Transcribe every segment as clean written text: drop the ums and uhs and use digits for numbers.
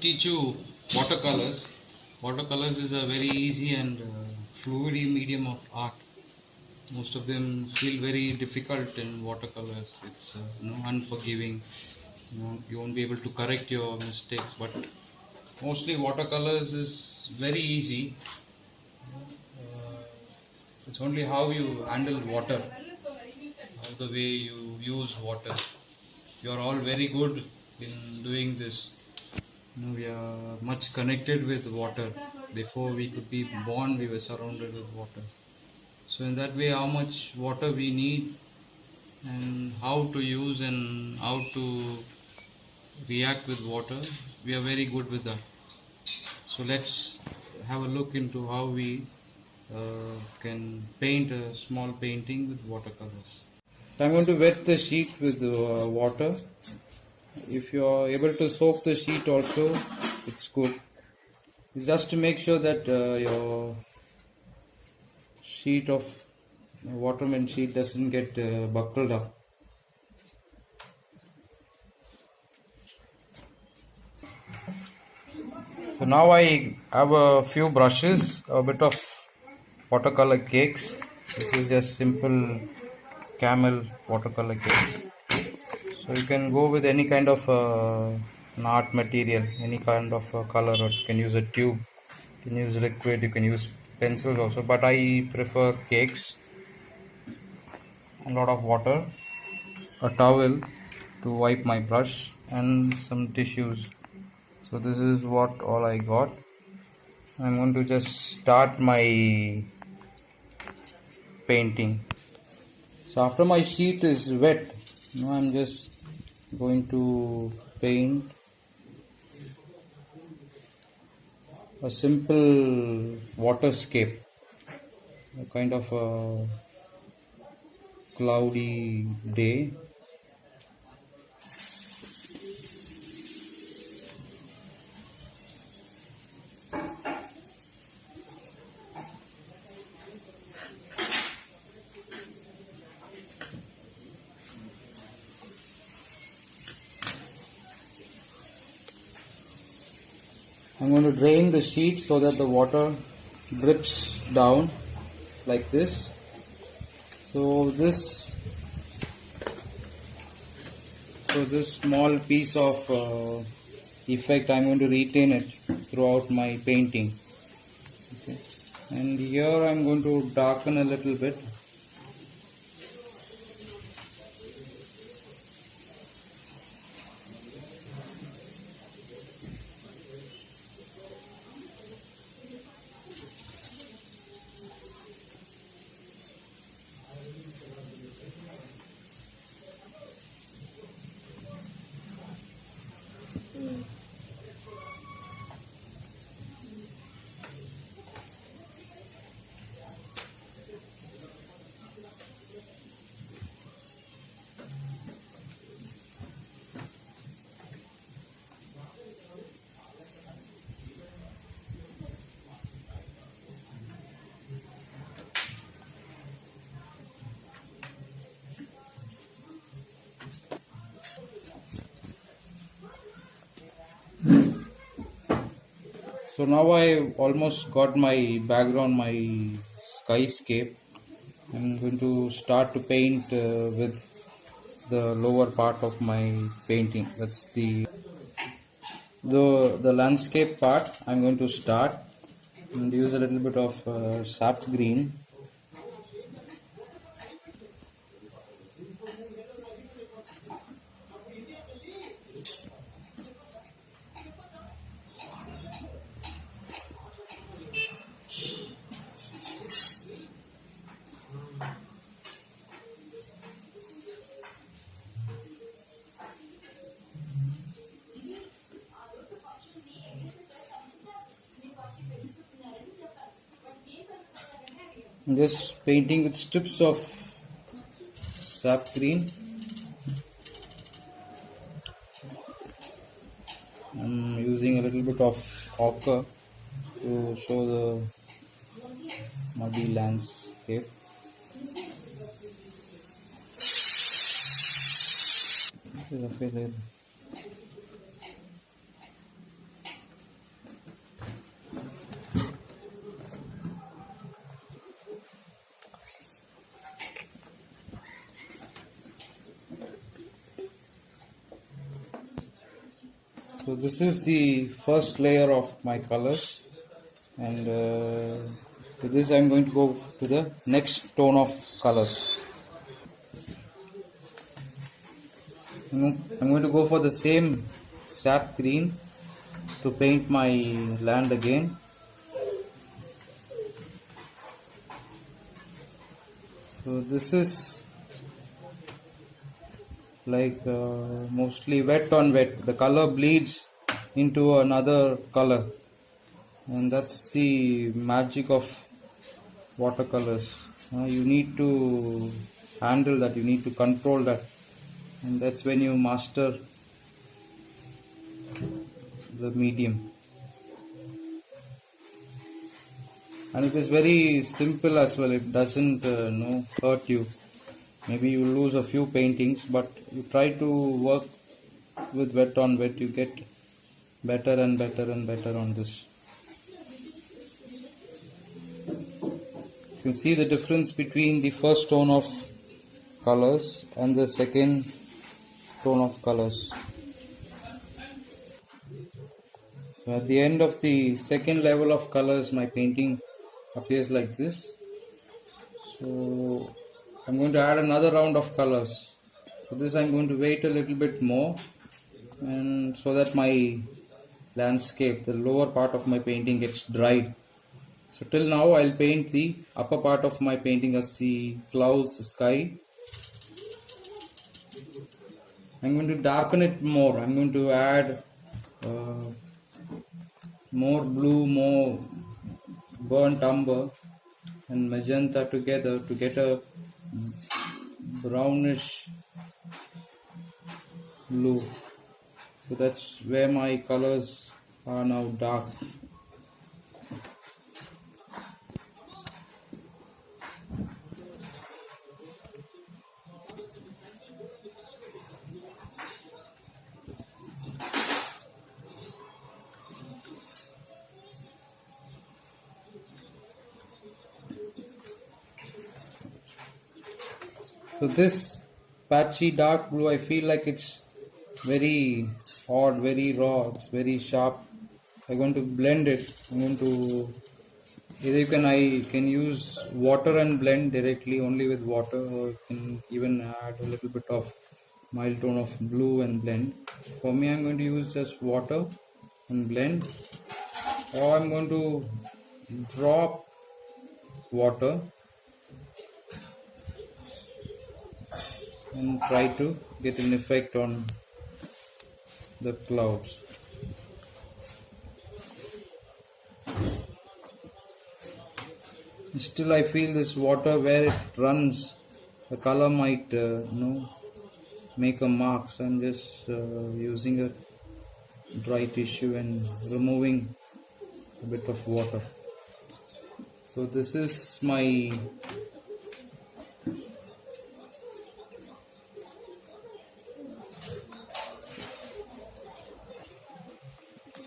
teach you watercolors. Watercolors is a very easy and fluid medium of art. Most of them feel very difficult in watercolors. It's unforgiving. You won't be able to correct your mistakes, but mostly watercolors is very easy. It's only how you handle water, how the way you use water. You are all very good in doing this. We are much connected with water. Before we could be born, we were surrounded with water. So in that way, how much water we need and how to use and how to react with water, we are very good with that. So let's have a look into how we can paint a small painting with watercolors. So I'm going to wet the sheet with water. If you are able to soak the sheet also, it's good. It's just to make sure that your sheet of watermelon sheet doesn't get buckled up. So now I have a few brushes, a bit of watercolor cakes. This is just simple camel watercolor cakes. So you can go with any kind of an art material, any kind of color, or you can use a tube, you can use liquid, you can use pencils also, but I prefer cakes. A lot of water, a towel to wipe my brush, and some tissues. So this is what all I got. I'm going to just start my painting. So after my sheet is wet, now I'm just going to paint a simple waterscape, a kind of a cloudy day. I'm going to drain the sheet so that the water drips down like this. So this small piece of effect, I'm going to retain it throughout my painting. Okay. And here I'm going to darken a little bit. So now I almost got my background, my skyscape. I'm going to start to paint with the lower part of my painting. That's the landscape part. I'm going to start and use a little bit of sap green. I'm just painting with strips of sap green. I'm using a little bit of ochre to show the muddy landscape. This is a failure. So this is the first layer of my colors, and with this I'm going to go to the next tone of colors. I'm going to go for the same sap green to paint my land again. So this is like mostly wet on wet. The color bleeds into another color, and that's the magic of watercolors. You need to handle that, you need to control that, and that's when you master the medium. And it is very simple as well. It doesn't hurt you. Maybe you lose a few paintings, but you try to work with wet on wet, you get better and better and better on this. You can see the difference between the first tone of colors and the second tone of colors. So at the end of the second level of colors, my painting appears like this. So I'm going to add another round of colors. For this I'm going to wait a little bit more, and so that my landscape, the lower part of my painting, gets dried. So till now I'll paint the upper part of my painting as the clouds, the sky. I'm going to darken it more. I'm going to add more blue, more burnt umber and magenta together to get a brownish blue. So that's where my colors are now dark. So this patchy dark blue, I feel like it's very odd, very raw, it's very sharp. I'm going to blend it. I'm going to either I can use water and blend directly only with water, or you can even add a little bit of mild tone of blue and blend. For me, I'm going to use just water and blend, or I'm going to drop water and try to get an effect on the clouds. Still I feel this water, where it runs, the color might make a mark, so I'm just using a dry tissue and removing a bit of water. So this is my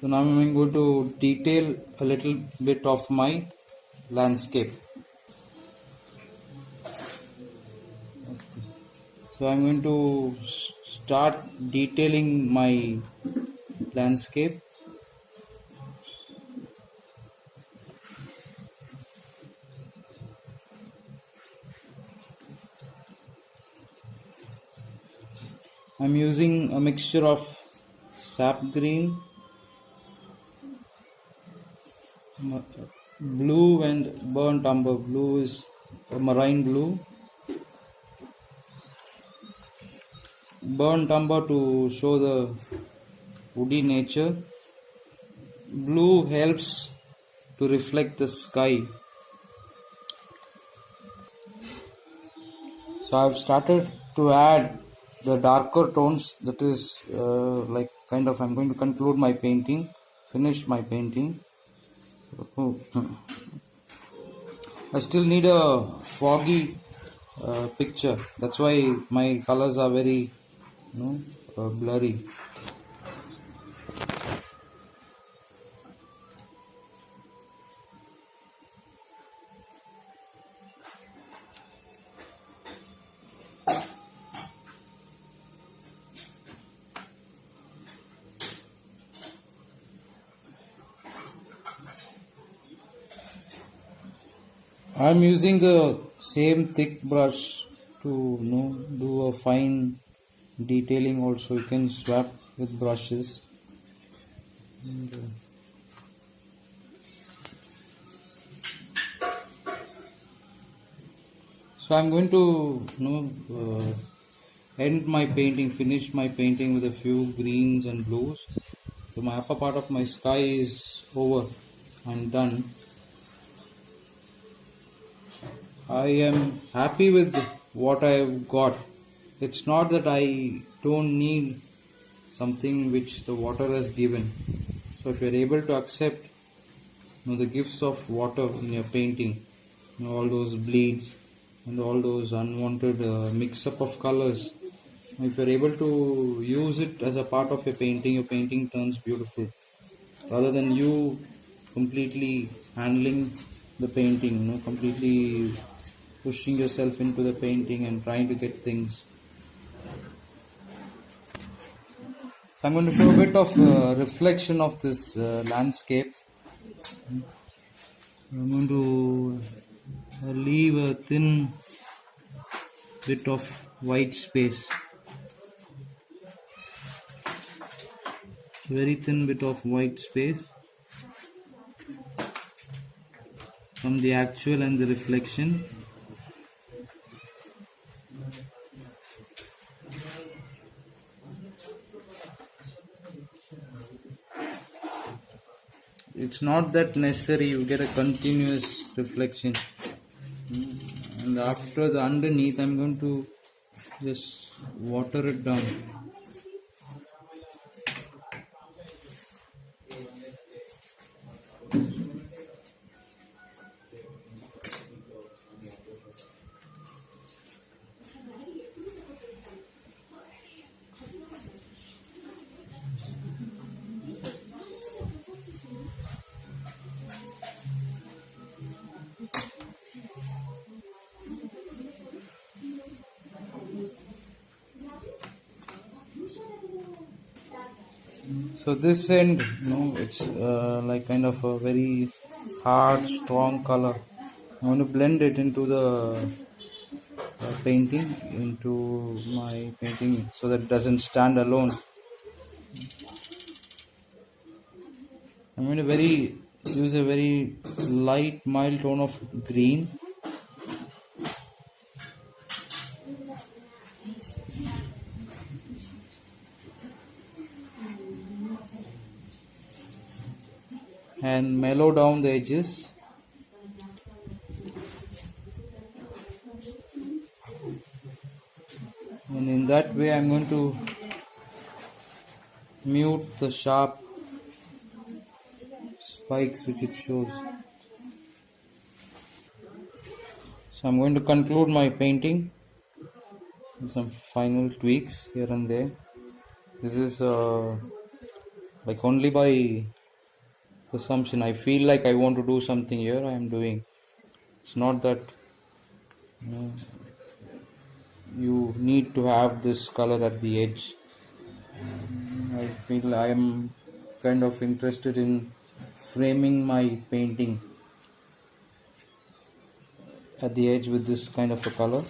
so now I'm going to detail a little bit of my landscape. So I'm going to start detailing my landscape. I'm using a mixture of sap green, blue and burnt umber. Blue is a marine blue, burnt umber to show the woody nature. Blue helps to reflect the sky. So I've started to add the darker tones, that is I'm going to conclude my painting, finish my painting. So I still need a foggy picture, that's why my colors are very blurry. I'm using the same thick brush to do a fine detailing also. You can swap with brushes. And, so I'm going to end my painting, finish my painting with a few greens and blues. So my upper part of my sky is over. I'm done. I am happy with what I've got. It's not that I don't need something which the water has given. So if you're able to accept the gifts of water in your painting, all those bleeds and all those unwanted mix up of colors, if you're able to use it as a part of your painting turns beautiful. Rather than you completely handling the painting, completely pushing yourself into the painting and trying to get things. I'm going to show a bit of reflection of this landscape. I'm going to leave a thin bit of white space, very thin bit of white space from the actual and the reflection. It's not that necessary you get a continuous reflection. And after the underneath, I'm going to just water it down. So this end, it's like kind of a very hard, strong color. I want to blend it into the painting, into my painting, so that it doesn't stand alone. I'm going to use a very light, mild tone of green. And mellow down the edges. And in that way I'm going to mute the sharp spikes which it shows. So I'm going to conclude my painting with some final tweaks here and there. This is like only by assumption. I feel like I want to do something here, I am doing. It's not that you need to have this color at the edge. I feel I am kind of interested in framing my painting at the edge with this kind of a color.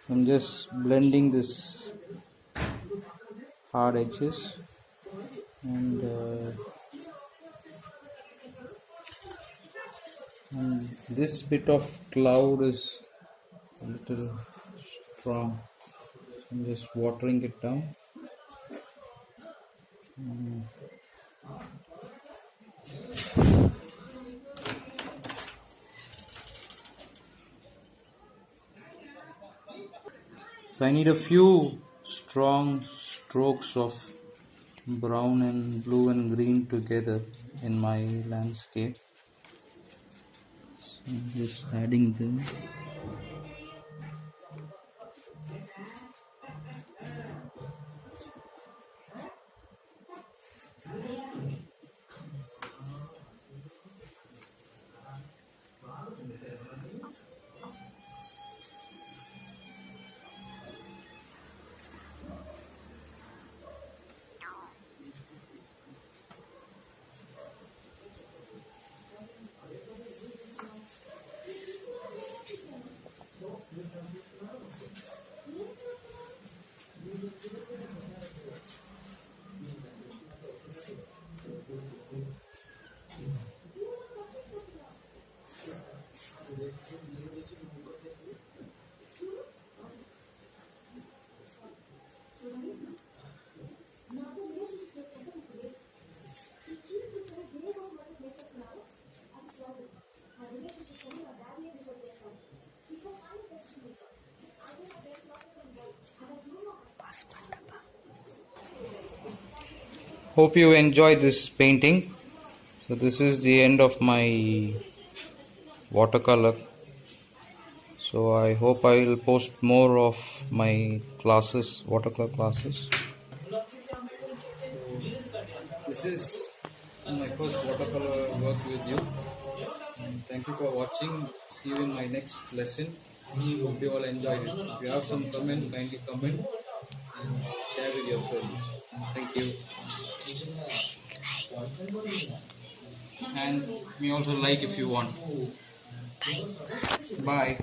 I'm just blending this hard edges and this bit of cloud is a little strong. I'm just watering it down. So I need a few strong strokes of brown and blue and green together in my landscape. So I'm just adding them. Hope you enjoy this painting. So this is the end of my watercolor. So I hope I will post more of my classes, watercolor classes. This is my first watercolor work with you. And thank you for watching. See you in my next lesson. Hope you all enjoyed it. If you have some comments, kindly comment and share with your friends. Thank you. And me also like if you want. Bye.